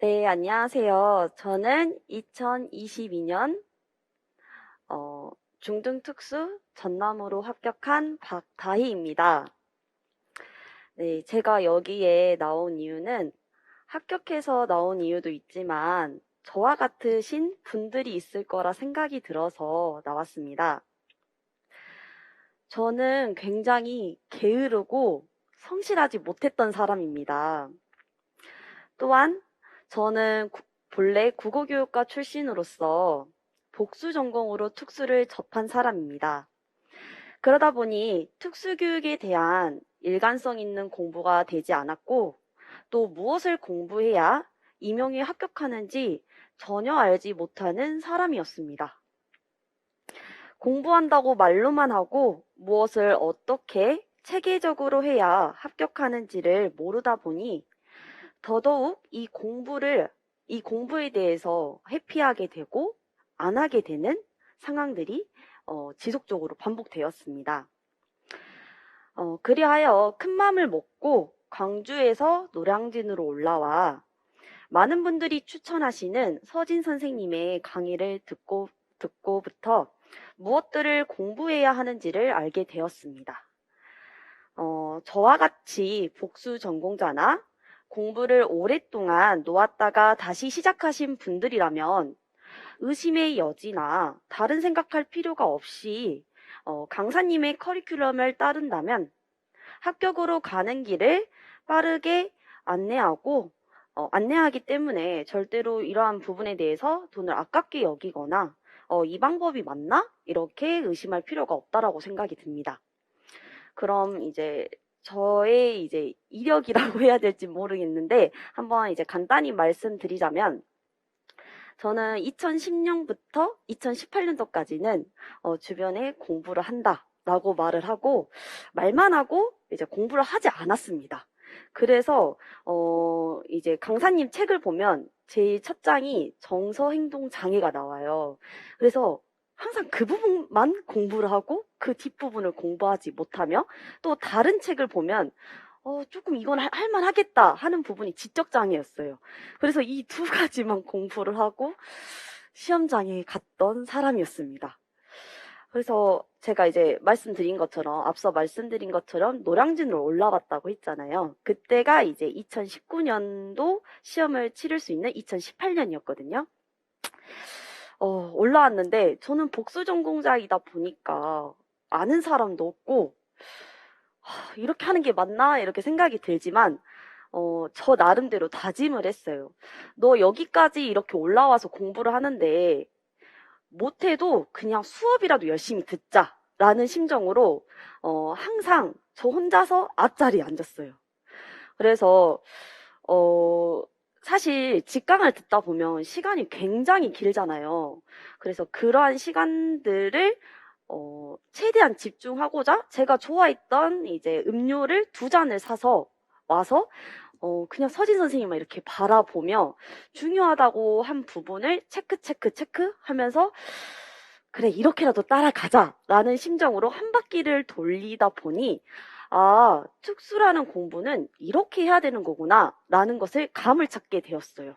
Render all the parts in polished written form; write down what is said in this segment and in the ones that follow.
네, 안녕하세요. 저는 2022년 중등특수 전남으로 합격한 박다희입니다. 네, 제가 여기에 나온 이유는 합격해서 나온 이유도 있지만 저와 같으신 분들이 있을 거라 생각이 들어서 나왔습니다. 저는 굉장히 게으르고 성실하지 못했던 사람입니다. 또한 저는 본래 국어교육과 출신으로서 복수 전공으로 특수를 접한 사람입니다. 그러다 보니 특수교육에 대한 일관성 있는 공부가 되지 않았고 또 무엇을 공부해야 임용에 합격하는지 전혀 알지 못하는 사람이었습니다. 공부한다고 말로만 하고 무엇을 어떻게 체계적으로 해야 합격하는지를 모르다 보니 더더욱 이 공부에 대해서 회피하게 되고 안 하게 되는 상황들이 지속적으로 반복되었습니다. 그리하여 큰 맘을 먹고 광주에서 노량진으로 올라와 많은 분들이 추천하시는 서진 선생님의 강의를 듣고부터 무엇들을 공부해야 하는지를 알게 되었습니다. 저와 같이 복수 전공자나 공부를 오랫동안 놓았다가 다시 시작하신 분들이라면 의심의 여지나 다른 생각할 필요가 없이 강사님의 커리큘럼을 따른다면 합격으로 가는 길을 빠르게 안내하기 때문에 절대로 이러한 부분에 대해서 돈을 아깝게 여기거나 이 방법이 맞나? 이렇게 의심할 필요가 없다라고 생각이 듭니다. 그럼 이제 저의 이제 이력이라고 해야 될지 모르겠는데 한번 이제 간단히 말씀드리자면 저는 2010년부터 2018년도까지는 주변에 공부를 한다라고 말을 하고 말만 하고 이제 공부를 하지 않았습니다. 그래서 이제 강사님 책을 보면 제일 첫 장이 정서행동 장애가 나와요. 그래서 항상 그 부분만 공부를 하고 그 뒷부분을 공부하지 못하며 또 다른 책을 보면 조금 이건 할만하겠다 하는 부분이 지적장애였어요. 그래서 이 두 가지만 공부를 하고 시험장에 갔던 사람이었습니다. 그래서 제가 이제 앞서 말씀드린 것처럼 노량진으로 올라왔다고 했잖아요. 그때가 이제 2019년도 시험을 치를 수 있는 2018년이었거든요. 올라왔는데 저는 복수 전공자이다 보니까 아는 사람도 없고 이렇게 하는 게 맞나 이렇게 생각이 들지만 저 나름대로 다짐을 했어요. 너 여기까지 이렇게 올라와서 공부를 하는데 못해도 그냥 수업이라도 열심히 듣자라는 심정으로 항상 저 혼자서 앞자리에 앉았어요. 그래서 사실 직강을 듣다 보면 시간이 굉장히 길잖아요. 그래서 그러한 시간들을 최대한 집중하고자 제가 좋아했던 이제 음료를 2잔을 사서 와서 그냥 서진 선생님만 이렇게 바라보며 중요하다고 한 부분을 체크 하면서 그래 이렇게라도 따라가자라는 심정으로 한 바퀴를 돌리다 보니 특수라는 공부는 이렇게 해야 되는 거구나 라는 것을 감을 찾게 되었어요.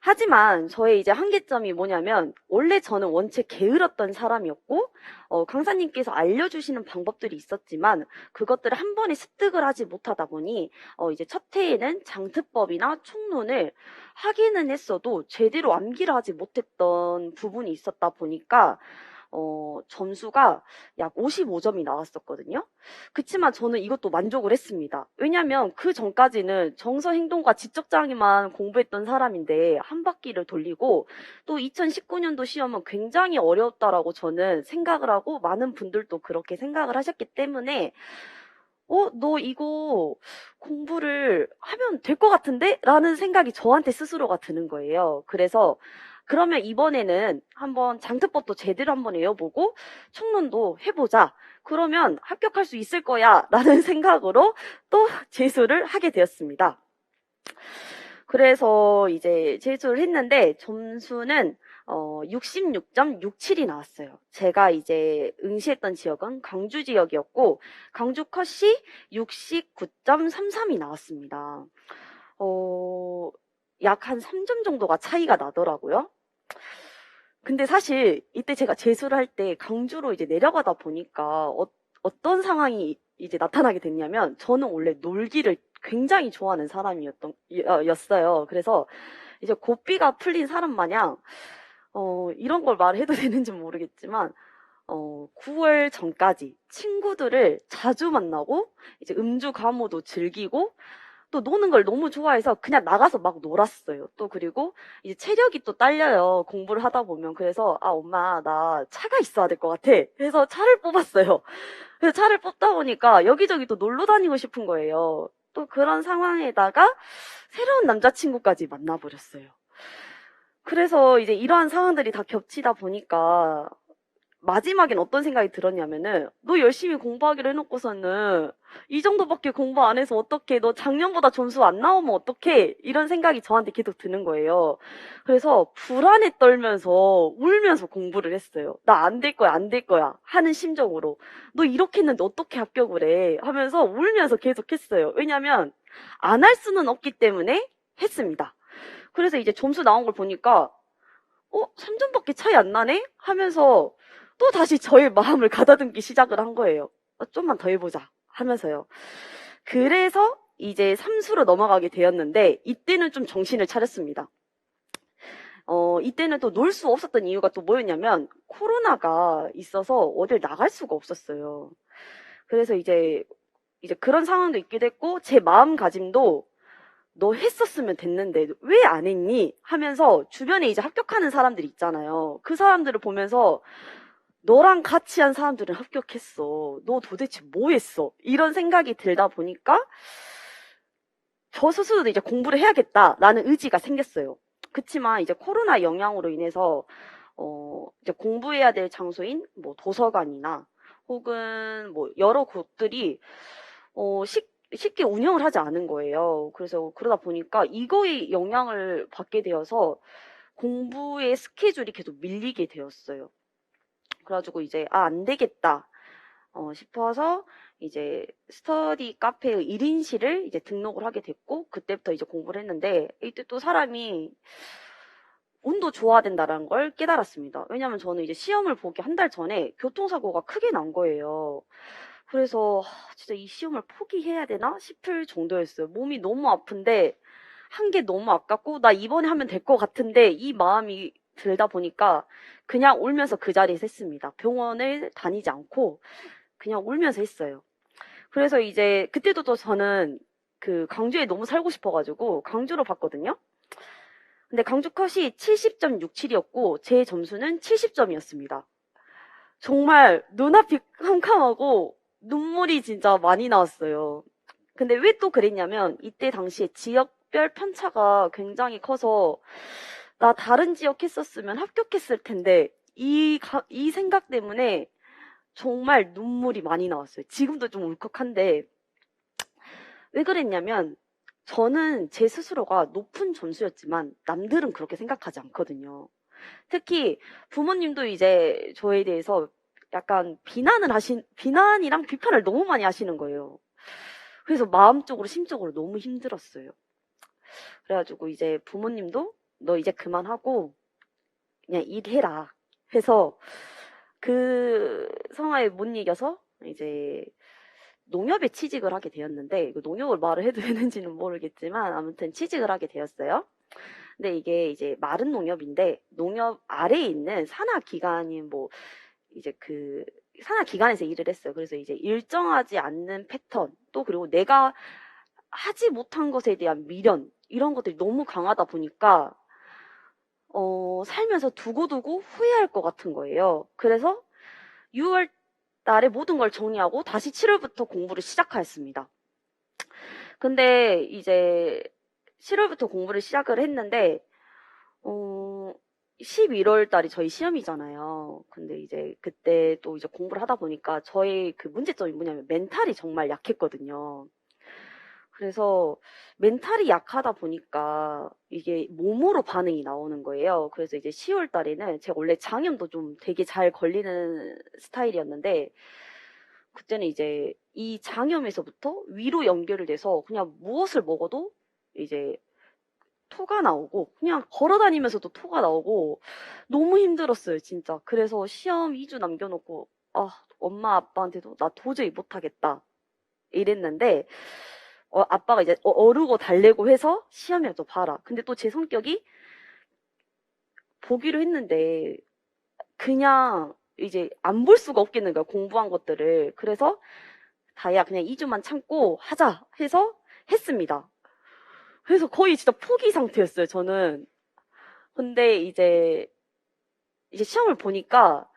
하지만 저의 이제 한계점이 뭐냐면 원래 저는 원체 게을렀던 사람이었고 강사님께서 알려주시는 방법들이 있었지만 그것들을 한 번에 습득을 하지 못하다 보니 이제 첫 해에는 장특법이나 총론을 하기는 했어도 제대로 암기를 하지 못했던 부분이 있었다 보니까 점수가 약 55점이 나왔었거든요. 그치만 저는 이것도 만족을 했습니다. 왜냐면 그 전까지는 정서행동과 지적장애만 공부했던 사람인데 한 바퀴를 돌리고 또 2019년도 시험은 굉장히 어려웠다라고 저는 생각을 하고 많은 분들도 그렇게 생각을 하셨기 때문에 너 이거 공부를 하면 될 것 같은데? 라는 생각이 저한테 스스로가 드는 거예요. 그래서 그러면 이번에는 한번 장특법도 제대로 한번 외워보고 총론도 해보자. 그러면 합격할 수 있을 거야. 라는 생각으로 또 재수를 하게 되었습니다. 그래서 이제 재수를 했는데 점수는 66.67이 나왔어요. 제가 이제 응시했던 지역은 광주 지역이었고, 광주 컷이 69.33이 나왔습니다. 약 한 3점 정도가 차이가 나더라고요. 근데 사실 이때 제가 재수를 할 때 광주로 이제 내려가다 보니까 어떤 상황이 이제 나타나게 됐냐면, 저는 원래 놀기를 굉장히 좋아하는 사람이었어요. 그래서 이제 고삐가 풀린 사람 마냥 이런 걸 말해도 되는지 모르겠지만 9월 전까지 친구들을 자주 만나고 이제 음주 가무도 즐기고 또 노는 걸 너무 좋아해서 그냥 나가서 막 놀았어요. 또 그리고 이제 체력이 또 딸려요. 공부를 하다 보면. 그래서 아 엄마 나 차가 있어야 될 것 같아. 그래서 차를 뽑았어요. 그래서 차를 뽑다 보니까 여기저기 또 놀러 다니고 싶은 거예요. 또 그런 상황에다가 새로운 남자친구까지 만나버렸어요. 그래서 이제 이러한 상황들이 다 겹치다 보니까 마지막엔 어떤 생각이 들었냐면은 너 열심히 공부하기로 해놓고서는 이 정도밖에 공부 안 해서 어떡해, 너 작년보다 점수 안 나오면 어떡해, 이런 생각이 저한테 계속 드는 거예요. 그래서 불안에 떨면서 울면서 공부를 했어요. 나 안 될 거야 안 될 거야 하는 심정으로. 너 이렇게 했는데 어떻게 합격을 해 하면서 울면서 계속 했어요. 왜냐면 안 할 수는 없기 때문에 했습니다. 그래서 이제 점수 나온 걸 보니까 3점밖에 차이 안 나네? 하면서 또 다시 저의 마음을 가다듬기 시작을 한 거예요. 좀만 더 해보자 하면서요. 그래서 이제 삼수로 넘어가게 되었는데 이때는 좀 정신을 차렸습니다. 이때는 또 놀 수 없었던 이유가 또 뭐였냐면 코로나가 있어서 어딜 나갈 수가 없었어요. 그래서 이제 그런 상황도 있게 됐고 제 마음가짐도 너 했었으면 됐는데 왜 안 했니? 하면서 주변에 이제 합격하는 사람들이 있잖아요. 그 사람들을 보면서 너랑 같이 한 사람들은 합격했어. 너 도대체 뭐 했어? 이런 생각이 들다 보니까 저 스스로도 이제 공부를 해야겠다라는 의지가 생겼어요. 그치만 이제 코로나 영향으로 인해서 이제 공부해야 될 장소인 뭐 도서관이나 혹은 뭐 여러 곳들이 쉽게 운영을 하지 않은 거예요. 그래서 그러다 보니까 이거에 영향을 받게 되어서 공부의 스케줄이 계속 밀리게 되었어요. 그래가지고 이제 안 되겠다 싶어서 이제 스터디 카페의 1인실을 이제 등록을 하게 됐고 그때부터 이제 공부를 했는데 이때 또 사람이 운도 좋아야 된다는 걸 깨달았습니다. 왜냐면 저는 이제 시험을 보기 한 달 전에 교통사고가 크게 난 거예요. 그래서 진짜 이 시험을 포기해야 되나 싶을 정도였어요. 몸이 너무 아픈데 한 게 너무 아깝고 나 이번에 하면 될 것 같은데 이 마음이 들다 보니까 그냥 울면서 그 자리에서 했습니다. 병원을 다니지 않고 그냥 울면서 했어요. 그래서 이제 그때도 또 저는 그 광주에 너무 살고 싶어가지고 광주로 봤거든요. 근데 광주 컷이 70.67이었고 제 점수는 70점이었습니다. 정말 눈앞이 캄캄하고 눈물이 진짜 많이 나왔어요. 근데 왜 또 그랬냐면 이때 당시에 지역별 편차가 굉장히 커서 나 다른 지역 했었으면 합격했을 텐데 이 생각 때문에 정말 눈물이 많이 나왔어요. 지금도 좀 울컥한데 왜 그랬냐면 저는 제 스스로가 높은 점수였지만 남들은 그렇게 생각하지 않거든요. 특히 부모님도 이제 저에 대해서 약간 비난이랑 비판을 너무 많이 하시는 거예요. 그래서 마음적으로, 심적으로 너무 힘들었어요. 그래가지고 이제 부모님도 너 이제 그만하고 그냥 일해라 해서 그 상황에 못 이겨서 이제 농협에 취직을 하게 되었는데, 이거 농협을 말을 해도 되는지는 모르겠지만 아무튼 취직을 하게 되었어요. 근데 이게 이제 마른 농협인데 농협 아래에 있는 산하기관인 뭐 이제 그 산하기관에서 일을 했어요. 그래서 이제 일정하지 않는 패턴 또 그리고 내가 하지 못한 것에 대한 미련 이런 것들이 너무 강하다 보니까 살면서 두고두고 후회할 것 같은 거예요. 그래서 6월 달에 모든 걸 정리하고 다시 7월부터 공부를 시작하였습니다. 근데 이제 7월부터 공부를 시작을 했는데 11월 달이 저희 시험이잖아요. 근데 이제 그때 또 이제 공부를 하다 보니까 저의 그 문제점이 뭐냐면 멘탈이 정말 약했거든요. 그래서 멘탈이 약하다 보니까 이게 몸으로 반응이 나오는 거예요. 그래서 이제 10월 달에는 제가 원래 장염도 좀 되게 잘 걸리는 스타일이었는데 그때는 이제 이 장염에서부터 위로 연결이 돼서 그냥 무엇을 먹어도 이제 토가 나오고 그냥 걸어 다니면서도 토가 나오고 너무 힘들었어요, 진짜. 그래서 시험 2주 남겨놓고 아, 엄마 아빠한테도 나 도저히 못하겠다 이랬는데 아빠가 이제 어르고 달래고 해서 시험이라도 봐라. 근데 또 제 성격이 보기로 했는데 그냥 이제 안 볼 수가 없겠는 거야, 공부한 것들을. 그래서 다야 그냥 2주만 참고 하자 해서 했습니다. 그래서 거의 진짜 포기 상태였어요, 저는. 근데 이제 시험을 보니까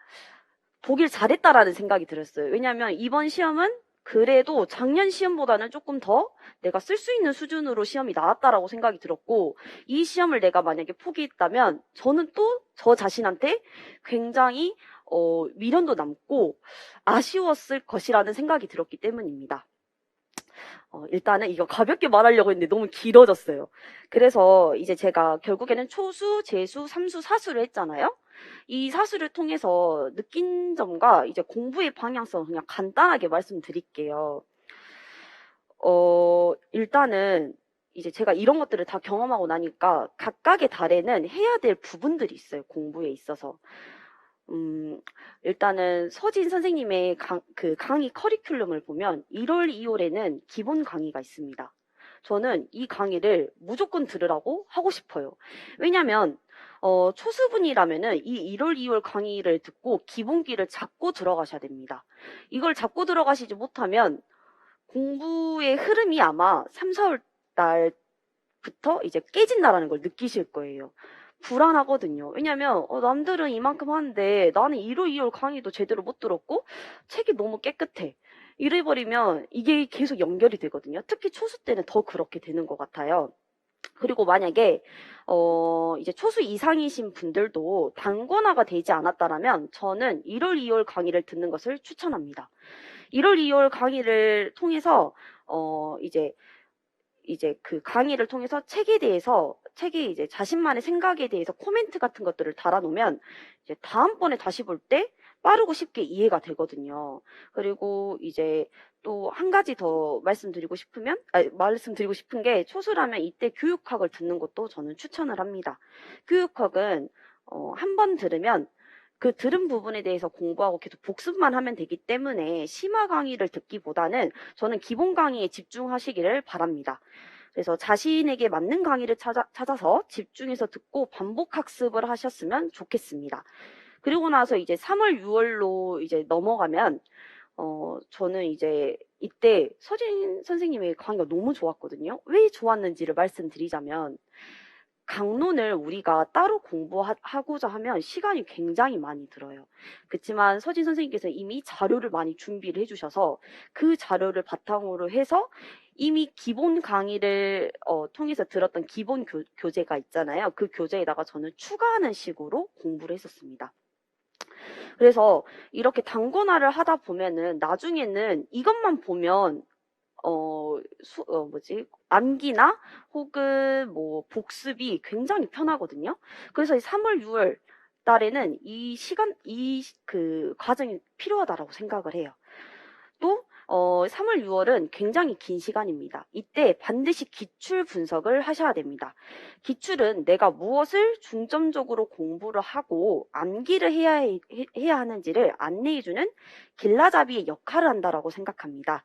보길 잘했다라는 생각이 들었어요. 왜냐하면 이번 시험은 그래도 작년 시험보다는 조금 더 내가 쓸 수 있는 수준으로 시험이 나왔다라고 생각이 들었고, 이 시험을 내가 만약에 포기했다면 저는 또 저 자신한테 굉장히 미련도 남고 아쉬웠을 것이라는 생각이 들었기 때문입니다. 일단은 이거 가볍게 말하려고 했는데 너무 길어졌어요. 그래서 이제 제가 결국에는 초수, 재수, 삼수, 사수를 했잖아요. 이 사수를 통해서 느낀 점과 이제 공부의 방향성을 그냥 간단하게 말씀드릴게요. 일단은 이제 제가 이런 것들을 다 경험하고 나니까 각각의 달에는 해야 될 부분들이 있어요, 공부에 있어서. 일단은 서진 선생님의 그 강의 커리큘럼을 보면 1월, 2월에는 기본 강의가 있습니다. 저는 이 강의를 무조건 들으라고 하고 싶어요. 왜냐면 초수분이라면은 이 1월, 2월 강의를 듣고 기본기를 잡고 들어가셔야 됩니다. 이걸 잡고 들어가시지 못하면 공부의 흐름이 아마 3, 4월 달부터 이제 깨진다라는 걸 느끼실 거예요. 불안하거든요. 왜냐면 남들은 이만큼 하는데 나는 1월, 2월 강의도 제대로 못 들었고 책이 너무 깨끗해. 이래버리면 이게 계속 연결이 되거든요. 특히 초수 때는 더 그렇게 되는 것 같아요. 그리고 만약에 이제 초수 이상이신 분들도 단권화가 되지 않았다라면 저는 1월, 2월 강의를 듣는 것을 추천합니다. 1월, 2월 강의를 통해서 이제 그 강의를 통해서 책에 이제 자신만의 생각에 대해서 코멘트 같은 것들을 달아놓으면 이제 다음번에 다시 볼 때 빠르고 쉽게 이해가 되거든요. 그리고 이제 또 한 가지 더 말씀드리고 싶은 게 초수라면 이때 교육학을 듣는 것도 저는 추천을 합니다. 교육학은 한 번 들으면 그 들은 부분에 대해서 공부하고 계속 복습만 하면 되기 때문에 심화 강의를 듣기보다는 저는 기본 강의에 집중하시기를 바랍니다. 그래서 자신에게 맞는 강의를 찾아서 집중해서 듣고 반복 학습을 하셨으면 좋겠습니다. 그리고 나서 이제 3월, 6월로 이제 넘어가면 저는 이제 이때 서진 선생님의 강의가 너무 좋았거든요. 왜 좋았는지를 말씀드리자면 강론을 우리가 따로 공부하고자 하면 시간이 굉장히 많이 들어요. 그렇지만 서진 선생님께서 이미 자료를 많이 준비를 해주셔서 그 자료를 바탕으로 해서 이미 기본 강의를 통해서 들었던 기본 교재가 있잖아요. 그 교재에다가 저는 추가하는 식으로 공부를 했었습니다. 그래서 이렇게 단권화를 하다 보면은 나중에는 이것만 보면 암기나 혹은 뭐 복습이 굉장히 편하거든요. 그래서 이 3월, 6월 달에는 그 과정이 필요하다라고 생각을 해요. 또 3월, 6월은 굉장히 긴 시간입니다. 이때 반드시 기출 분석을 하셔야 됩니다. 기출은 내가 무엇을 중점적으로 공부를 하고 암기를 해야 하는지를 안내해주는 길라잡이의 역할을 한다라고 생각합니다.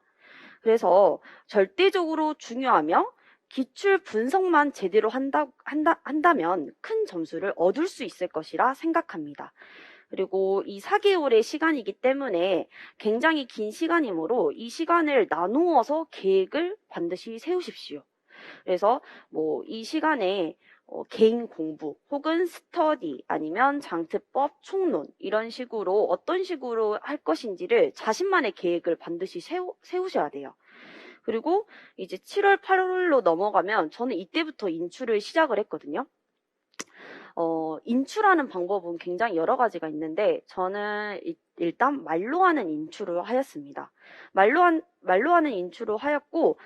그래서 절대적으로 중요하며 기출 분석만 제대로 한다면 큰 점수를 얻을 수 있을 것이라 생각합니다. 그리고 이 4개월의 시간이기 때문에 굉장히 긴 시간이므로 이 시간을 나누어서 계획을 반드시 세우십시오. 그래서 뭐 이 시간에 개인 공부 혹은 스터디 아니면 장트법, 총론 이런 식으로 어떤 식으로 할 것인지를 자신만의 계획을 반드시 세우셔야 돼요. 그리고 이제 7월, 8월로 넘어가면 저는 이때부터 인출을 시작을 했거든요. 인출하는 방법은 굉장히 여러 가지가 있는데 저는 일단 말로 하는 인출을 하였습니다. 말로 하는 인출을 하였고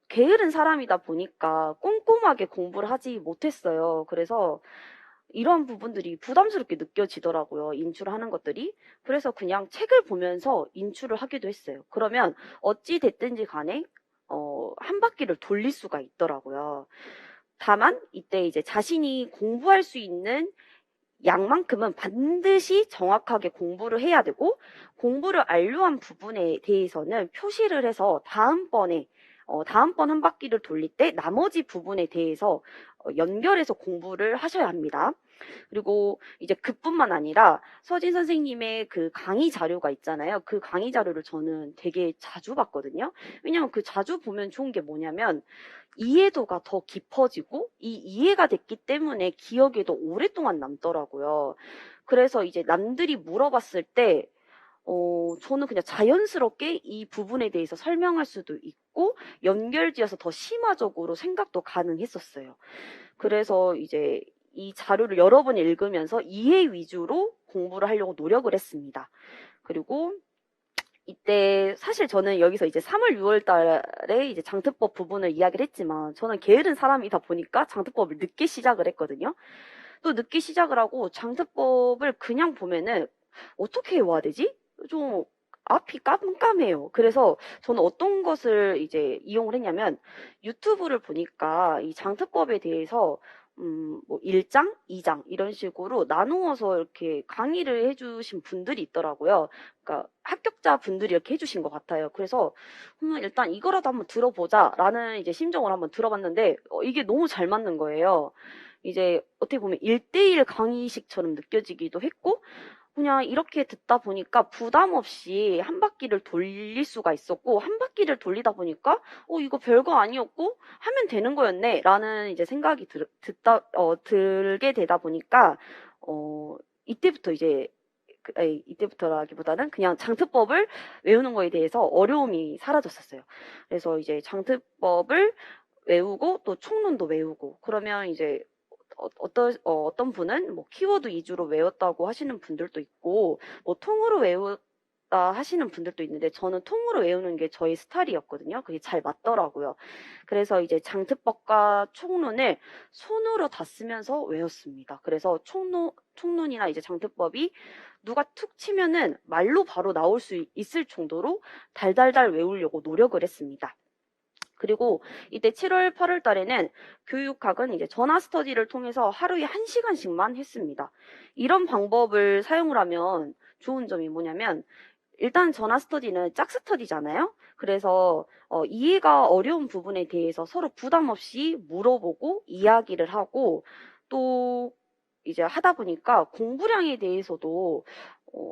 게으른 사람이다 보니까 꼼꼼하게 공부를 하지 못했어요. 그래서 이런 부분들이 부담스럽게 느껴지더라고요. 인출을 하는 것들이. 그래서 그냥 책을 보면서 인출을 하기도 했어요. 그러면 어찌 됐든지 간에 한 바퀴를 돌릴 수가 있더라고요. 다만 이때 이제 자신이 공부할 수 있는 양만큼은 반드시 정확하게 공부를 해야 되고, 공부를 완료한 부분에 대해서는 표시를 해서 다음번 한 바퀴를 돌릴 때 나머지 부분에 대해서 연결해서 공부를 하셔야 합니다. 그리고 이제 그뿐만 아니라 서진 선생님의 그 강의 자료가 있잖아요. 그 강의 자료를 저는 되게 자주 봤거든요. 왜냐면 그 자주 보면 좋은 게 뭐냐면 이해도가 더 깊어지고 이 이해가 됐기 때문에 기억에도 오랫동안 남더라고요. 그래서 이제 남들이 물어봤을 때 저는 그냥 자연스럽게 이 부분에 대해서 설명할 수도 있고 연결지어서 더 심화적으로 생각도 가능했었어요. 그래서 이제 이 자료를 여러 번 읽으면서 이해 위주로 공부를 하려고 노력을 했습니다. 그리고 이때 사실 저는 여기서 이제 3월, 6월 달에 이제 장특법 부분을 이야기를 했지만 저는 게으른 사람이다 보니까 장특법을 늦게 시작을 했거든요. 또 늦게 시작을 하고 장특법을 그냥 보면은 어떻게 외워야 되지? 좀 앞이 깜깜해요. 그래서 저는 어떤 것을 이제 이용을 했냐면 유튜브를 보니까 이 장특법에 대해서 뭐 1장, 2장 이런 식으로 나누어서 이렇게 강의를 해주신 분들이 있더라고요. 그러니까 합격자 분들이 이렇게 해주신 것 같아요. 그래서 일단 이거라도 한번 들어보자라는 이제 심정을 한번 들어봤는데 이게 너무 잘 맞는 거예요. 이제 어떻게 보면 1대1 강의식처럼 느껴지기도 했고 그냥 이렇게 듣다 보니까 부담 없이 한 바퀴를 돌릴 수가 있었고 한 바퀴를 돌리다 보니까 이거 별거 아니었고 하면 되는 거였네 라는 이제 생각이 들게 되다 보니까 이때부터 이제 이때부터라기보다는 그냥 장특법을 외우는 거에 대해서 어려움이 사라졌었어요. 그래서 이제 장특법을 외우고 또 총론도 외우고 그러면 이제 어떤 분은 뭐 키워드 위주로 외웠다고 하시는 분들도 있고 뭐 통으로 외웠다 하시는 분들도 있는데 저는 통으로 외우는 게 저의 스타일이었거든요. 그게 잘 맞더라고요. 그래서 이제 장특법과 총론을 손으로 다 쓰면서 외웠습니다. 그래서 총론이나 이제 장특법이 누가 툭 치면은 말로 바로 나올 수 있을 정도로 달달달 외우려고 노력을 했습니다. 그리고 이때 7월, 8월 달에는 교육학은 이제 전화 스터디를 통해서 하루에 1시간씩만 했습니다. 이런 방법을 사용을 하면 좋은 점이 뭐냐면 일단 전화 스터디는 짝 스터디잖아요. 그래서 이해가 어려운 부분에 대해서 서로 부담 없이 물어보고 이야기를 하고 또 이제 하다 보니까 공부량에 대해서도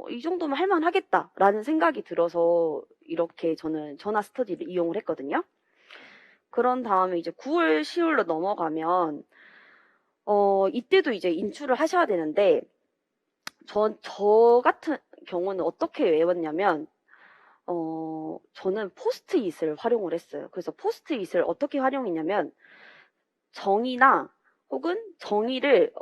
이 정도면 할만하겠다라는 생각이 들어서 이렇게 저는 전화 스터디를 이용을 했거든요. 그런 다음에 이제 9월, 10월로 넘어가면 이때도 이제 인출을 하셔야 되는데 저 같은 경우는 어떻게 외웠냐면 저는 포스트잇을 활용을 했어요. 그래서 포스트잇을 어떻게 활용했냐면 정의나 혹은 정의를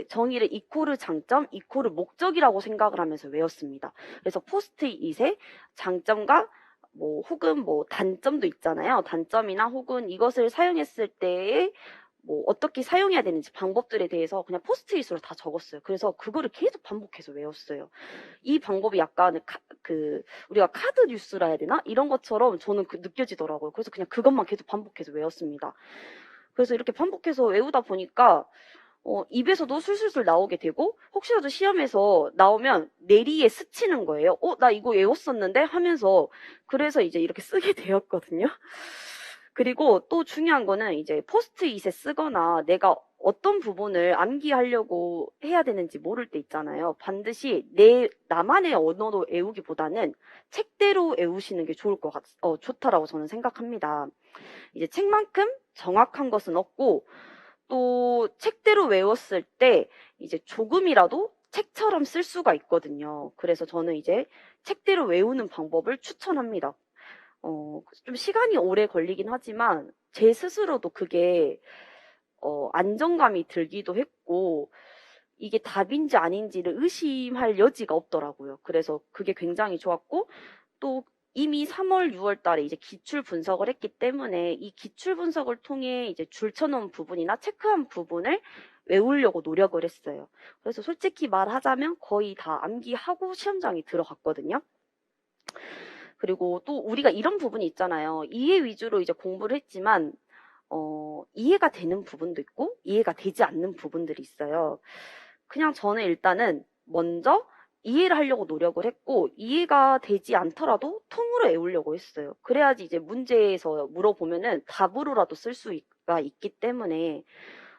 정의를 이코르 장점, 이코르 목적이라고 생각을 하면서 외웠습니다. 그래서 포스트잇에 장점과 뭐 혹은 뭐 단점도 있잖아요. 단점이나 혹은 이것을 사용했을 때에 뭐 어떻게 사용해야 되는지 방법들에 대해서 그냥 포스트잇으로 다 적었어요. 그래서 그거를 계속 반복해서 외웠어요. 이 방법이 약간 우리가 카드 뉴스라 해야 되나? 이런 것처럼 저는 느껴지더라고요. 그래서 그냥 그것만 계속 반복해서 외웠습니다. 그래서 이렇게 반복해서 외우다 보니까 입에서도 술술술 나오게 되고 혹시라도 시험에서 나오면 내리에 스치는 거예요. 나 이거 외웠었는데 하면서 그래서 이제 이렇게 쓰게 되었거든요. 그리고 또 중요한 거는 이제 포스트잇에 쓰거나 내가 어떤 부분을 암기하려고 해야 되는지 모를 때 있잖아요. 반드시 나만의 언어로 외우기보다는 책대로 외우시는 게 좋다라고 저는 생각합니다. 이제 책만큼 정확한 것은 없고 또 책대로 외웠을 때 이제 조금이라도 책처럼 쓸 수가 있거든요. 그래서 저는 이제 책대로 외우는 방법을 추천합니다. 좀 시간이 오래 걸리긴 하지만 제 스스로도 그게 안정감이 들기도 했고 이게 답인지 아닌지를 의심할 여지가 없더라고요. 그래서 그게 굉장히 좋았고 또 이미 3월, 6월 달에 이제 기출 분석을 했기 때문에 이 기출 분석을 통해 이제 줄쳐놓은 부분이나 체크한 부분을 외우려고 노력을 했어요. 그래서 솔직히 말하자면 거의 다 암기하고 시험장에 들어갔거든요. 그리고 또 우리가 이런 부분이 있잖아요. 이해 위주로 이제 공부를 했지만 이해가 되는 부분도 있고 이해가 되지 않는 부분들이 있어요. 그냥 저는 일단은 먼저 이해를 하려고 노력을 했고 이해가 되지 않더라도 통으로 외우려고 했어요. 그래야지 이제 문제에서 물어보면은 답으로라도 쓸 수가 있기 때문에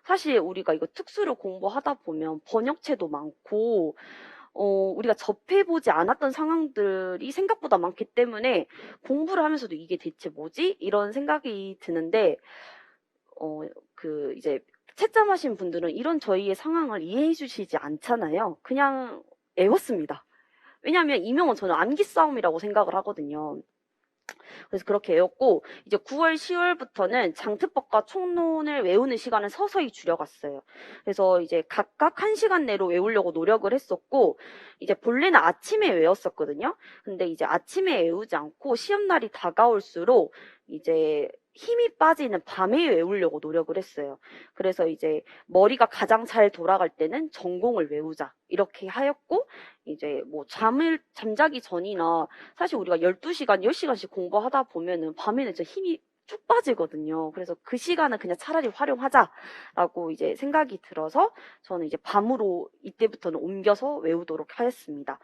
사실 우리가 이거 특수를 공부하다 보면 번역체도 많고 우리가 접해보지 않았던 상황들이 생각보다 많기 때문에 공부를 하면서도 이게 대체 뭐지? 이런 생각이 드는데 이제 채점하신 분들은 이런 저희의 상황을 이해해 주시지 않잖아요. 그냥 외웠습니다. 왜냐하면 이명은 저는 암기 싸움이라고 생각을 하거든요. 그래서 그렇게 외웠고 이제 9월, 10월부터는 장특법과 총론을 외우는 시간을 서서히 줄여갔어요. 그래서 이제 각각 1시간 내로 외우려고 노력을 했었고 이제 본래는 아침에 외웠었거든요. 근데 이제 아침에 외우지 않고 시험날이 다가올수록 이제 힘이 빠지는 밤에 외우려고 노력을 했어요. 그래서 이제 머리가 가장 잘 돌아갈 때는 전공을 외우자 이렇게 하였고 이제 뭐 잠자기 전이나 사실 우리가 12시간, 10시간씩 공부하다 보면은 밤에는 진짜 힘이 쭉 빠지거든요. 그래서 그 시간은 그냥 차라리 활용하자라고 이제 생각이 들어서 저는 이제 밤으로 이때부터는 옮겨서 외우도록 하였습니다.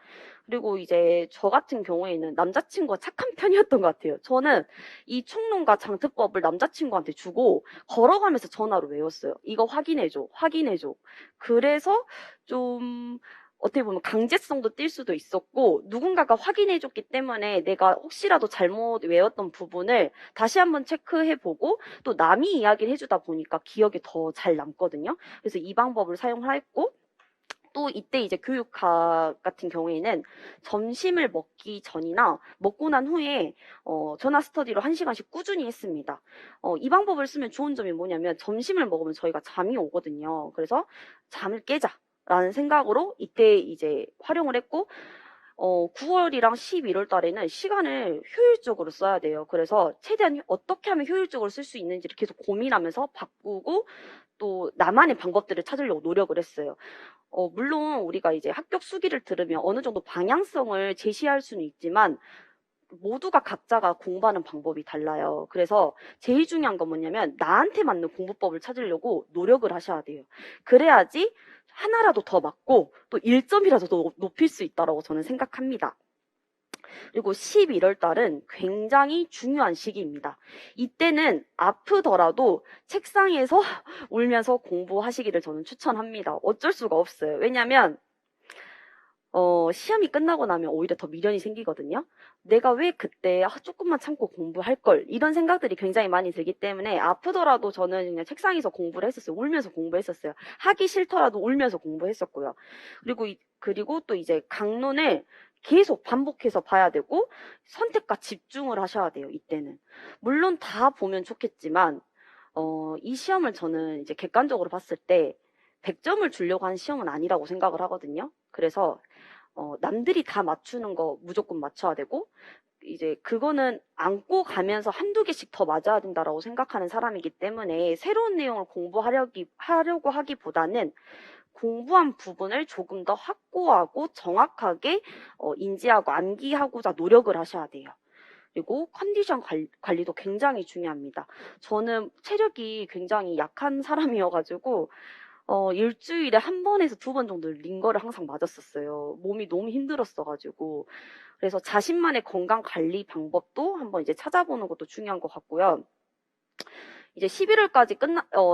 그리고 이제 저 같은 경우에는 남자친구가 착한 편이었던 것 같아요. 저는 이 총론과 장특법을 남자친구한테 주고 걸어가면서 전화로 외웠어요. 이거 확인해줘, 확인해줘. 그래서 좀 어떻게 보면 강제성도 띌 수도 있었고 누군가가 확인해줬기 때문에 내가 혹시라도 잘못 외웠던 부분을 다시 한번 체크해보고 또 남이 이야기를 해주다 보니까 기억에 더 잘 남거든요. 그래서 이 방법을 사용했고 또 이때 이제 교육학 같은 경우에는 점심을 먹기 전이나 먹고 난 후에 전화 스터디로 1시간씩 꾸준히 했습니다. 이 방법을 쓰면 좋은 점이 뭐냐면 점심을 먹으면 저희가 잠이 오거든요. 그래서 잠을 깨자라는 생각으로 이때 이제 활용을 했고 9월이랑 11월 달에는 시간을 효율적으로 써야 돼요. 그래서 최대한 어떻게 하면 효율적으로 쓸 수 있는지를 계속 고민하면서 바꾸고 또 나만의 방법들을 찾으려고 노력을 했어요. 물론 우리가 이제 합격 수기를 들으면 어느 정도 방향성을 제시할 수는 있지만 모두가 각자가 공부하는 방법이 달라요. 그래서 제일 중요한 건 뭐냐면 나한테 맞는 공부법을 찾으려고 노력을 하셔야 돼요. 그래야지 하나라도 더 맞고 또 1점이라도 더 높일 수 있다고 저는 생각합니다. 그리고 11월 달은 굉장히 중요한 시기입니다. 이때는 아프더라도 책상에서 울면서 공부하시기를 저는 추천합니다. 어쩔 수가 없어요. 왜냐면 시험이 끝나고 나면 오히려 더 미련이 생기거든요. 내가 왜 그때 조금만 참고 공부할 걸 이런 생각들이 굉장히 많이 들기 때문에 아프더라도 저는 그냥 책상에서 공부를 했었어요. 울면서 공부했었어요. 하기 싫더라도 울면서 공부했었고요. 그리고 또 이제 강론을 계속 반복해서 봐야 되고 선택과 집중을 하셔야 돼요. 이때는. 물론 다 보면 좋겠지만 이 시험을 저는 이제 객관적으로 봤을 때 100점을 주려고 한 시험은 아니라고 생각을 하거든요. 그래서 남들이 다 맞추는 거 무조건 맞춰야 되고 이제 그거는 안고 가면서 한두 개씩 더 맞아야 된다라고 생각하는 사람이기 때문에 새로운 내용을 하려고 하기보다는 공부한 부분을 조금 더 확고하고 정확하게 인지하고 암기하고자 노력을 하셔야 돼요. 그리고 컨디션 관리도 굉장히 중요합니다. 저는 체력이 굉장히 약한 사람이어가지고 일주일에 한 번에서 2번 정도 링거를 항상 맞았었어요. 몸이 너무 힘들었어가지고. 그래서 자신만의 건강 관리 방법도 한번 이제 찾아보는 것도 중요한 것 같고요. 이제 11월까지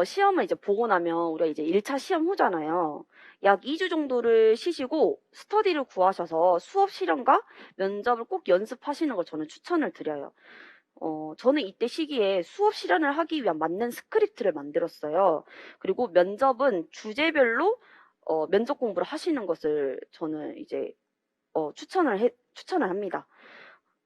시험을 이제 보고 나면 우리가 이제 1차 시험 후잖아요. 약 2주 정도를 쉬시고 스터디를 구하셔서 수업 실험과 면접을 꼭 연습하시는 걸 저는 추천을 드려요. 저는 이때 시기에 수업 실현을 하기 위한 맞는 스크립트를 만들었어요. 그리고 면접은 주제별로 면접 공부를 하시는 것을 저는 이제 추천을 합니다.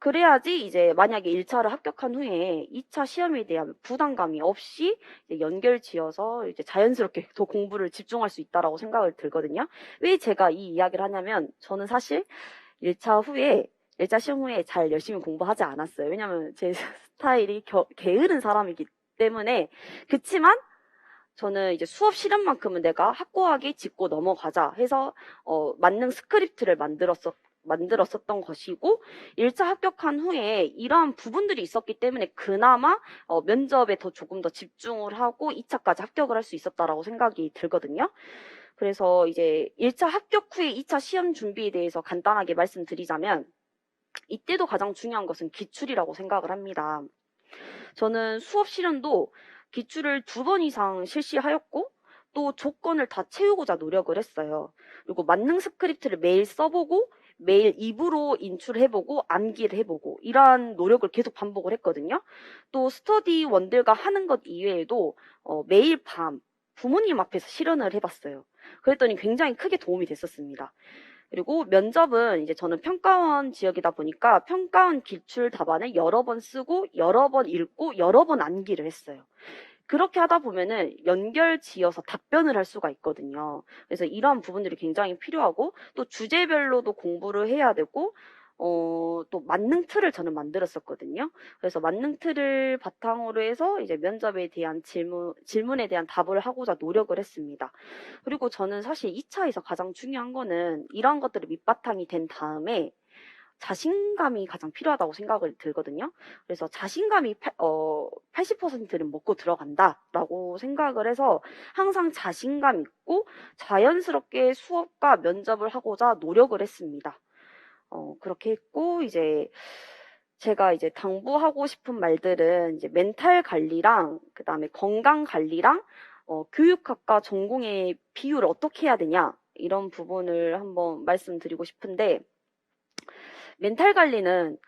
그래야지 이제 만약에 1차를 합격한 후에 2차 시험에 대한 부담감이 없이 이제 연결 지어서 이제 자연스럽게 더 공부를 집중할 수 있다라고 생각을 들거든요. 왜 제가 이 이야기를 하냐면 저는 사실 1차 후에 일자 시험 후에 잘 열심히 공부하지 않았어요. 왜냐면 제 스타일이 게으른 사람이기 때문에. 그치만 저는 이제 수업 실험만큼은 내가 확고하게 짚고 넘어가자 해서 만능 스크립트를 만들었었던 것이고, 1차 합격한 후에 이러한 부분들이 있었기 때문에 그나마 면접에 조금 더 집중을 하고 2차까지 합격을 할 수 있었다라고 생각이 들거든요. 그래서 이제 1차 합격 후에 2차 시험 준비에 대해서 간단하게 말씀드리자면, 이때도 가장 중요한 것은 기출이라고 생각을 합니다. 저는 수업 실현도 기출을 2번 이상 실시하였고, 또 조건을 다 채우고자 노력을 했어요. 그리고 만능 스크립트를 매일 써보고, 매일 입으로 인출해보고, 암기를 해보고, 이러한 노력을 계속 반복을 했거든요. 또 스터디 원들과 하는 것 이외에도 매일 밤 부모님 앞에서 실현을 해봤어요. 그랬더니 굉장히 크게 도움이 됐었습니다. 그리고 면접은 이제 저는 평가원 지역이다 보니까 평가원 기출 답안을 여러 번 쓰고 여러 번 읽고 여러 번 암기를 했어요. 그렇게 하다 보면은 연결 지어서 답변을 할 수가 있거든요. 그래서 이러한 부분들이 굉장히 필요하고, 또 주제별로도 공부를 해야 되고, 또 만능 틀을 저는 만들었었거든요. 그래서 만능 틀을 바탕으로 해서 이제 면접에 대한 질문에 대한 답을 하고자 노력을 했습니다. 그리고 저는 사실 2차에서 가장 중요한 거는 이러한 것들이 밑바탕이 된 다음에 자신감이 가장 필요하다고 생각을 들거든요. 그래서 자신감이 80%는 먹고 들어간다라고 생각을 해서 항상 자신감 있고 자연스럽게 수업과 면접을 하고자 노력을 했습니다. 그렇게 했고, 이제 제가 이제 당부하고 싶은 말들은 이제 멘탈 관리랑 그다음에 건강 관리랑 교육학과 전공의 비율을 어떻게 해야 되냐, 이런 부분을 한번 말씀드리고 싶은데, 멘탈 관리는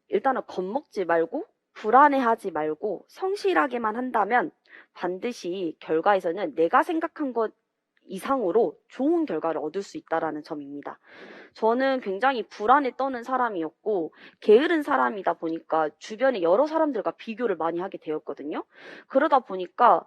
일단은 겁먹지 말고 불안해하지 말고 성실하게만 한다면 반드시 결과에서는 내가 생각한 것 이상으로 좋은 결과를 얻을 수 있다라는 점입니다. 저는 굉장히 불안에 떠는 사람이었고 게으른 사람이다 보니까 주변에 여러 사람들과 비교를 많이 하게 되었거든요. 그러다 보니까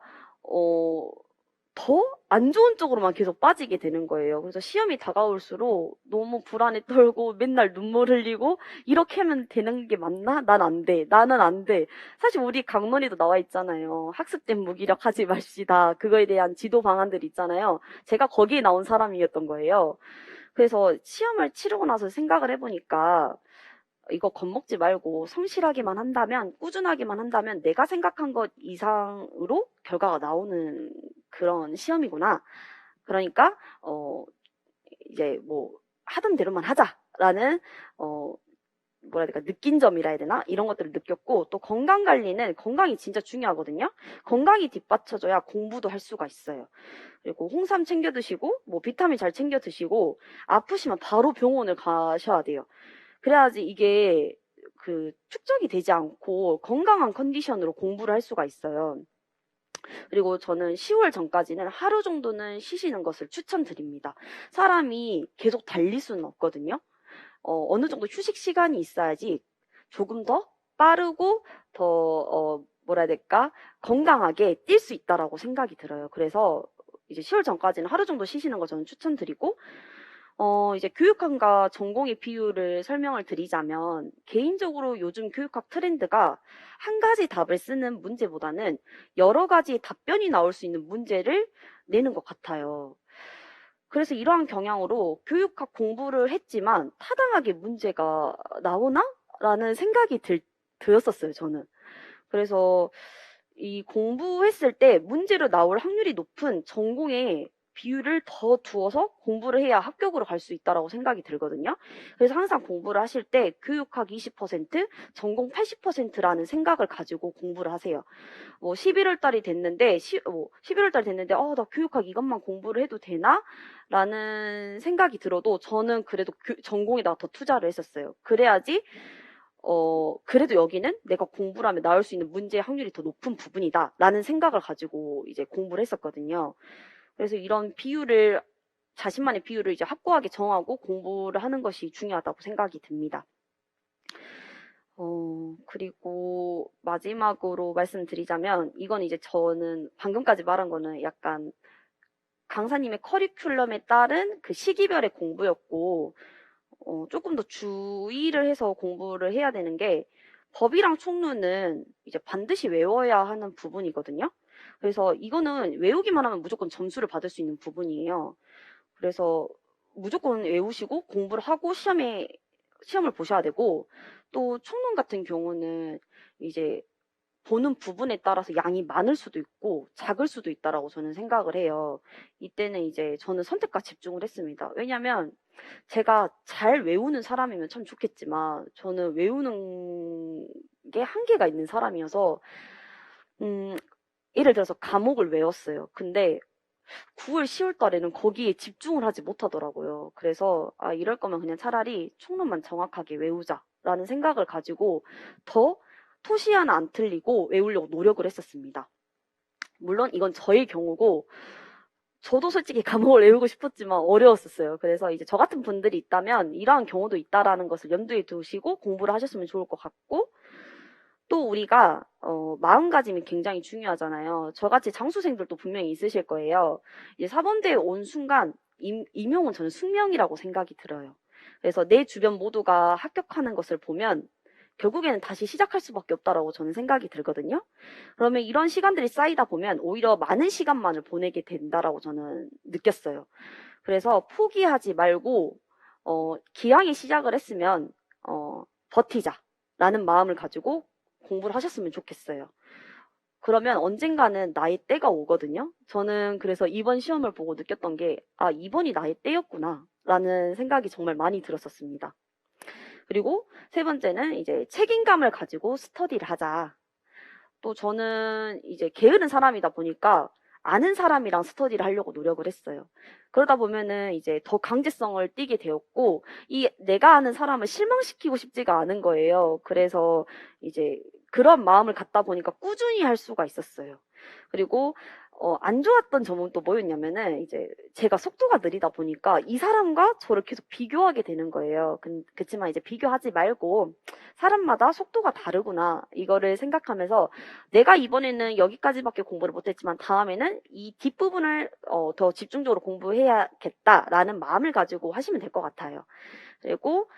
더 안 좋은 쪽으로만 계속 빠지게 되는 거예요. 그래서 시험이 다가올수록 너무 불안에 떨고 맨날 눈물 흘리고, 이렇게 하면 되는 게 맞나? 난 안 돼. 나는 안 돼. 사실 우리 강론에도 나와 있잖아요. 학습된 무기력하지 맙시다. 그거에 대한 지도 방안들 있잖아요. 제가 거기에 나온 사람이었던 거예요. 그래서 시험을 치르고 나서 생각을 해보니까 이거 겁먹지 말고 성실하게만 한다면, 꾸준하게만 한다면 내가 생각한 것 이상으로 결과가 나오는 그런 시험이구나. 그러니까 이제 뭐 하던 대로만 하자라는 뭐라 해야 될까, 느낀 점이라 해야 되나, 이런 것들을 느꼈고, 또 건강 관리는 건강이 진짜 중요하거든요. 건강이 뒷받쳐져야 공부도 할 수가 있어요. 그리고 홍삼 챙겨 드시고 뭐 비타민 잘 챙겨 드시고, 아프시면 바로 병원을 가셔야 돼요. 그래야지 이게 축적이 되지 않고 건강한 컨디션으로 공부를 할 수가 있어요. 그리고 저는 10월 전까지는 하루 정도는 쉬시는 것을 추천드립니다. 사람이 계속 달릴 수는 없거든요. 어느 정도 휴식 시간이 있어야지 조금 더 빠르고 더 뭐라 해야 될까, 건강하게 뛸 수 있다라고 생각이 들어요. 그래서 이제 10월 전까지는 하루 정도 쉬시는 거 저는 추천드리고, 이제 교육학과 전공의 비율을 설명을 드리자면, 개인적으로 요즘 교육학 트렌드가 한 가지 답을 쓰는 문제보다는 여러 가지 답변이 나올 수 있는 문제를 내는 것 같아요. 그래서 이러한 경향으로 교육학 공부를 했지만 타당하게 문제가 나오나? 라는 생각이 들었었어요, 저는. 그래서 이 공부했을 때 문제로 나올 확률이 높은 전공에 비율을 더 두어서 공부를 해야 합격으로 갈 수 있다라고 생각이 들거든요. 그래서 항상 공부를 하실 때 교육학 20%, 전공 80%라는 생각을 가지고 공부를 하세요. 뭐 11월 달이 됐는데 11월 달 됐는데 나 교육학 이것만 공부를 해도 되나? 라는 생각이 들어도 저는 그래도 전공에다가 더 투자를 했었어요. 그래야지 그래도 여기는 내가 공부를 하면 나올 수 있는 문제의 확률이 더 높은 부분이다 라는 생각을 가지고 이제 공부를 했었거든요. 그래서 이런 자신만의 비율을 이제 확고하게 정하고 공부를 하는 것이 중요하다고 생각이 듭니다. 그리고 마지막으로 말씀드리자면, 이건 이제 저는 방금까지 말한 거는 약간 강사님의 커리큘럼에 따른 그 시기별의 공부였고, 조금 더 주의를 해서 공부를 해야 되는 게 법이랑 총론은 이제 반드시 외워야 하는 부분이거든요. 그래서 이거는 외우기만 하면 무조건 점수를 받을 수 있는 부분이에요. 그래서 무조건 외우시고 공부를 하고 시험을 보셔야 되고, 또 총론 같은 경우는 이제 보는 부분에 따라서 양이 많을 수도 있고 작을 수도 있다라고 저는 생각을 해요. 이때는 이제 저는 선택과 집중을 했습니다. 왜냐면 제가 잘 외우는 사람이면 참 좋겠지만 저는 외우는 게 한계가 있는 사람이어서 음, 예를 들어서 과목을 외웠어요. 근데 9월, 10월 달에는 거기에 집중을 하지 못하더라고요. 그래서 이럴 거면 그냥 차라리 총론만 정확하게 외우자라는 생각을 가지고 더 토시 하나 안 틀리고 외우려고 노력을 했었습니다. 물론 이건 저의 경우고 저도 솔직히 과목을 외우고 싶었지만 어려웠었어요. 그래서 이제 저 같은 분들이 있다면 이러한 경우도 있다라는 것을 염두에 두시고 공부를 하셨으면 좋을 것 같고, 또 우리가 마음가짐이 굉장히 중요하잖아요. 저같이 장수생들도 분명히 있으실 거예요. 이제 사범대에 온 순간 임용은 저는 숙명이라고 생각이 들어요. 그래서 내 주변 모두가 합격하는 것을 보면 결국에는 다시 시작할 수밖에 없다라고 저는 생각이 들거든요. 그러면 이런 시간들이 쌓이다 보면 오히려 많은 시간만을 보내게 된다라고 저는 느꼈어요. 그래서 포기하지 말고 기왕에 시작을 했으면 버티자라는 마음을 가지고 공부를 하셨으면 좋겠어요. 그러면 언젠가는 나의 때가 오거든요. 저는 그래서 이번 시험을 보고 느꼈던 게, 이번이 나의 때였구나 라는 생각이 정말 많이 들었었습니다. 그리고 세 번째는 이제 책임감을 가지고 스터디를 하자. 또 저는 이제 게으른 사람이다 보니까 아는 사람이랑 스터디를 하려고 노력을 했어요. 그러다 보면은 이제 더 강제성을 띠게 되었고, 내가 아는 사람을 실망시키고 싶지가 않은 거예요. 그래서 이제 그런 마음을 갖다 보니까 꾸준히 할 수가 있었어요. 그리고 안 좋았던 점은 또 뭐였냐면은 이제 제가 속도가 느리다 보니까 이 사람과 저를 계속 비교하게 되는 거예요. 그치만 이제 비교하지 말고 사람마다 속도가 다르구나 이거를 생각하면서 내가 이번에는 여기까지밖에 공부를 못했지만 다음에는 이 뒷부분을 더 집중적으로 공부해야겠다라는 마음을 가지고 하시면 될 것 같아요. 그리고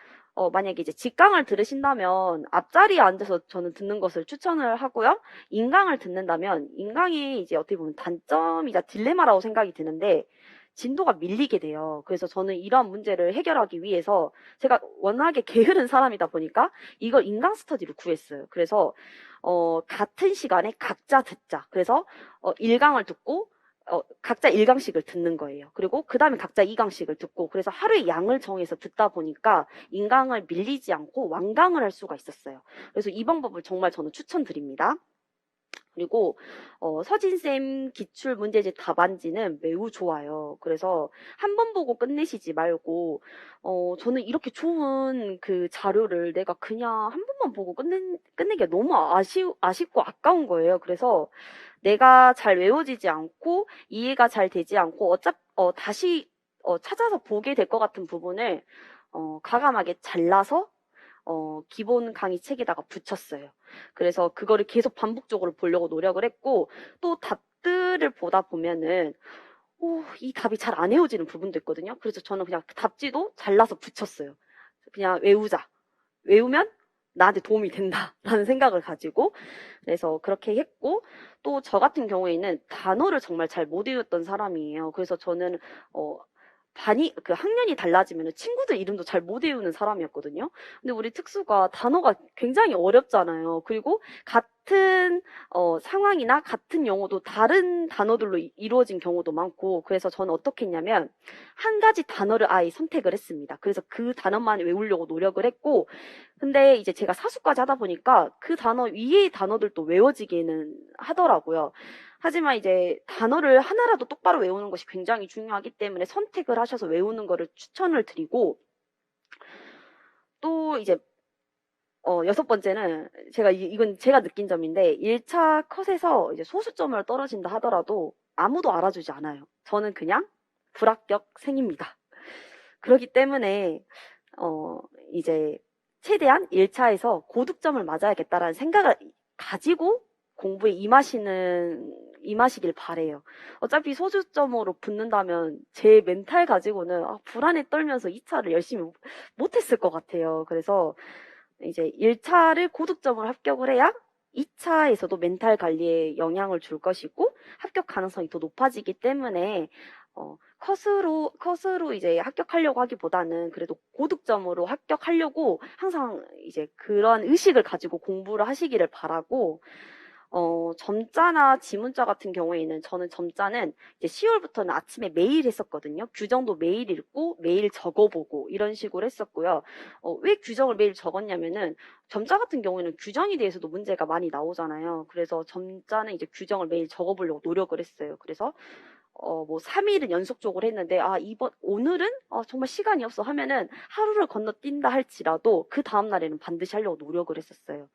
만약에 이제 직강을 들으신다면 앞자리에 앉아서 저는 듣는 것을 추천을 하고요. 인강을 듣는다면 인강이 이제 어떻게 보면 단점이자 딜레마라고 생각이 드는데 진도가 밀리게 돼요. 그래서 저는 이러한 문제를 해결하기 위해서 제가 워낙에 게으른 사람이다 보니까 이걸 인강 스터디를 구했어요. 그래서 같은 시간에 각자 듣자. 그래서 1강을 듣고 각자 1강씩을 듣는 거예요. 그리고 그 다음에 각자 2강씩을 듣고, 그래서 하루에 양을 정해서 듣다 보니까 인강을 밀리지 않고 완강을 할 수가 있었어요. 그래서 이 방법을 정말 저는 추천드립니다. 그리고 서진쌤 기출문제집 답안지는 매우 좋아요. 그래서 한 번 보고 끝내시지 말고 저는 이렇게 좋은 그 자료를 내가 그냥 한 번만 보고 끝내기가 너무 아쉽고 아까운 거예요. 그래서 내가 잘 외워지지 않고 이해가 잘 되지 않고 다시 찾아서 보게 될 것 같은 부분을 과감하게 잘라서 기본 강의 책에다가 붙였어요. 그래서 그거를 계속 반복적으로 보려고 노력을 했고, 또 답들을 보다 보면은 이 답이 잘 안 외워지는 부분도 있거든요. 그래서 저는 그냥 답지도 잘라서 붙였어요. 그냥 외우자. 외우면 나한테 도움이 된다라는 생각을 가지고, 그래서 그렇게 했고, 또 저 같은 경우에는 단어를 정말 잘 못 외웠던 사람이에요. 그래서 저는 그 학년이 달라지면 친구들 이름도 잘 못 외우는 사람이었거든요. 근데 우리 특수가 단어가 굉장히 어렵잖아요. 그리고 같은 상황이나 같은 용어도 다른 단어들로 이루어진 경우도 많고, 그래서 저는 어떻게 했냐면 한 가지 단어를 아예 선택을 했습니다. 그래서 그 단어만 외우려고 노력을 했고, 근데 이제 제가 사수까지 하다 보니까 그 단어 위의 단어들도 외워지기는 하더라고요. 하지만 이제 단어를 하나라도 똑바로 외우는 것이 굉장히 중요하기 때문에 선택을 하셔서 외우는 거를 추천을 드리고, 또 이제 여섯 번째는 이건 제가 느낀 점인데 1차 컷에서 이제 소수점을 떨어진다 하더라도 아무도 알아주지 않아요. 저는 그냥 불합격생입니다. 그렇기 때문에 이제 최대한 1차에서 고득점을 맞아야겠다라는 생각을 가지고 공부에 임하시는 임하시길 바래요. 어차피 소주점으로 붙는다면 제 멘탈 가지고는 불안에 떨면서 2차를 열심히 못했을 것 같아요. 그래서 이제 1차를 고득점으로 합격을 해야 2차에서도 멘탈 관리에 영향을 줄 것이고 합격 가능성이 더 높아지기 때문에 컷으로 이제 합격하려고 하기보다는 그래도 고득점으로 합격하려고 항상 이제 그런 의식을 가지고 공부를 하시기를 바라고, 점자나 지문자 같은 경우에는 저는 점자는 이제 10월부터는 아침에 매일 했었거든요. 규정도 매일 읽고 매일 적어보고 이런 식으로 했었고요. 왜 규정을 매일 적었냐면은 점자 같은 경우에는 규정에 대해서도 문제가 많이 나오잖아요. 그래서 점자는 이제 규정을 매일 적어보려고 노력을 했어요. 그래서 뭐 3일은 연속적으로 했는데 오늘은 정말 시간이 없어 하면은 하루를 건너뛴다 할지라도 그 다음 날에는 반드시 하려고 노력을 했었어요.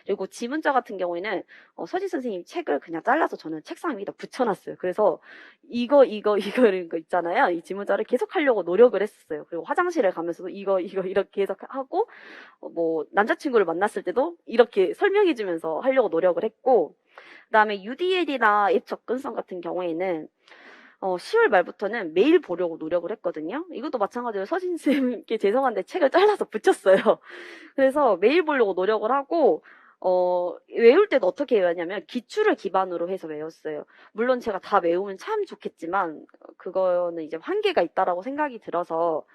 그리고 지문자 같은 경우에는 서진 선생님 책을 그냥 잘라서 저는 책상 위에다 붙여놨어요. 그래서 이거 이런 거 있잖아요. 이 지문자를 계속 하려고 노력을 했었어요. 그리고 화장실에 가면서도 이거 이렇게 계속 하고, 뭐 남자친구를 만났을 때도 이렇게 설명해주면서 하려고 노력을 했고, 그다음에 UDL이나 앱 접근성 같은 경우에는 10월 말부터는 매일 보려고 노력을 했거든요. 이것도 마찬가지로 서진쌤께 죄송한데 책을 잘라서 붙였어요. 그래서 매일 보려고 노력을 하고, 외울 때도 어떻게 외웠냐면 기출을 기반으로 해서 외웠어요. 물론 제가 다 외우면 참 좋겠지만, 그거는 이제 한계가 있다라고 생각이 들어서,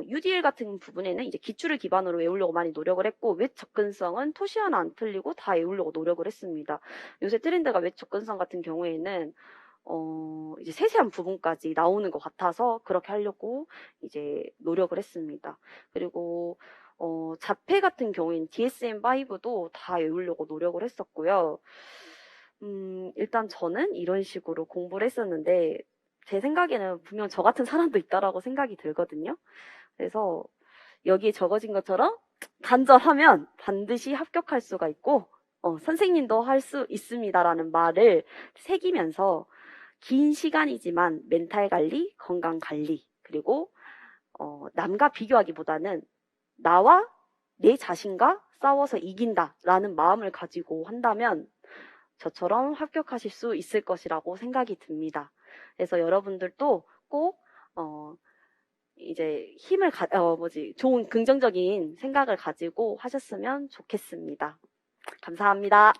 UDL 같은 부분에는 이제 기출을 기반으로 외우려고 많이 노력을 했고, 웹 접근성은 토시 하나 안 틀리고 다 외우려고 노력을 했습니다. 요새 트렌드가 웹 접근성 같은 경우에는 이제 세세한 부분까지 나오는 것 같아서 그렇게 하려고 이제 노력을 했습니다. 그리고 자폐 같은 경우에는 DSM-5도 다 외우려고 노력을 했었고요. 일단 저는 이런 식으로 공부를 했었는데, 제 생각에는 분명 저 같은 사람도 있다라고 생각이 들거든요. 그래서 여기에 적어진 것처럼 간절하면 반드시 합격할 수가 있고, 선생님도 할 수 있습니다라는 말을 새기면서 긴 시간이지만 멘탈 관리, 건강 관리, 그리고 남과 비교하기보다는 나와 내 자신과 싸워서 이긴다라는 마음을 가지고 한다면 저처럼 합격하실 수 있을 것이라고 생각이 듭니다. 그래서 여러분들도 꼭 이제 좋은 긍정적인 생각을 가지고 하셨으면 좋겠습니다. 감사합니다.